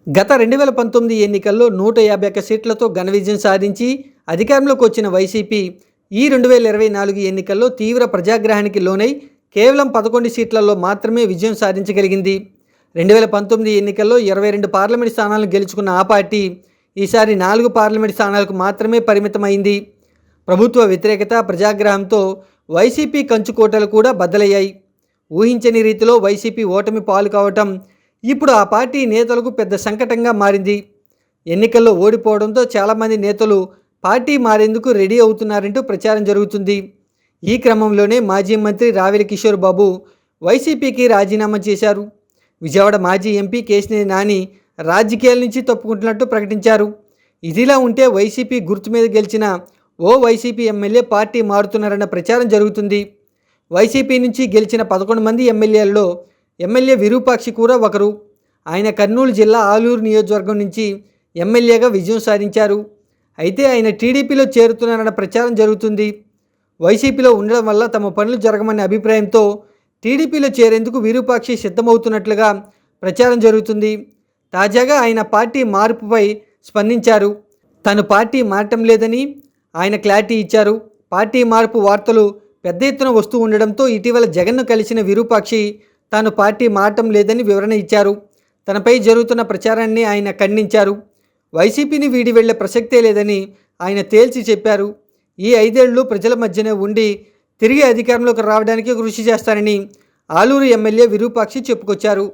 గత 2019 ఎన్నికల్లో 151 సీట్లతో ఘన విజయం సాధించి అధికారంలోకి వచ్చిన వైసీపీ ఈ 2024 ఎన్నికల్లో తీవ్ర ప్రజాగ్రహానికి లోనై కేవలం 11 సీట్లలో మాత్రమే విజయం సాధించగలిగింది. 2019 ఎన్నికల్లో 22 పార్లమెంట్ స్థానాలను గెలుచుకున్న ఆ పార్టీ ఈసారి 4 పార్లమెంట్ స్థానాలకు మాత్రమే పరిమితమైంది. ప్రభుత్వ వ్యతిరేకత, ప్రజాగ్రహంతో వైసీపీ కంచుకోటలు కూడా బద్దలయ్యాయి. ఊహించని రీతిలో వైసీపీ ఓటమి పాలు కావటం ఇప్పుడు ఆ పార్టీ నేతలకు పెద్ద సంకటంగా మారింది. ఎన్నికల్లో ఓడిపోవడంతో చాలామంది నేతలు పార్టీ మారేందుకు రెడీ అవుతున్నారంటూ ప్రచారం జరుగుతుంది. ఈ క్రమంలోనే మాజీ మంత్రి రావెల కిషోర్ బాబు వైసీపీకి రాజీనామా చేశారు. విజయవాడ మాజీ ఎంపీ కేశినేని నాని రాజకీయాల నుంచి తప్పుకుంటున్నట్టు ప్రకటించారు. ఇదిలా ఉంటే వైసీపీ గుర్తు మీద గెలిచిన ఓ వైసీపీ ఎమ్మెల్యే పార్టీ మారుతున్నారన్న ప్రచారం జరుగుతుంది. వైసీపీ నుంచి గెలిచిన 11 మంది ఎమ్మెల్యేలలో ఎమ్మెల్యే విరూపాక్షి కూడా ఒకరు. ఆయన కర్నూలు జిల్లా ఆలూరు నియోజకవర్గం నుంచి ఎమ్మెల్యేగా విజయం సాధించారు. అయితే ఆయన టీడీపీలో చేరుతున్నారన్న ప్రచారం జరుగుతుంది. వైసీపీలో ఉండడం వల్ల తమ పనులు జరగమనే అభిప్రాయంతో టీడీపీలో చేరేందుకు విరూపాక్షి సిద్ధమవుతున్నట్లుగా ప్రచారం జరుగుతుంది. తాజాగా ఆయన పార్టీ మార్పుపై స్పందించారు. తను పార్టీ మారటం లేదని ఆయన క్లారిటీ ఇచ్చారు. పార్టీ మార్పు వార్తలు పెద్ద ఎత్తున వస్తూ ఉండడంతో ఇటీవల జగన్ను కలిసిన విరూపాక్షి తాను పార్టీ మారటం లేదని వివరణ ఇచ్చారు. తనపై జరుగుతున్న ప్రచారాన్ని ఆయన ఖండించారు. వైసీపీని వీడి వెళ్లే ప్రసక్తే లేదని ఆయన తేల్చి చెప్పారు. ఈ 5 ఏళ్లు ప్రజల మధ్యనే ఉండి తిరిగి అధికారంలోకి రావడానికి కృషి చేస్తారని ఆలూరు ఎమ్మెల్యే విరూపాక్షి చెప్పుకొచ్చారు.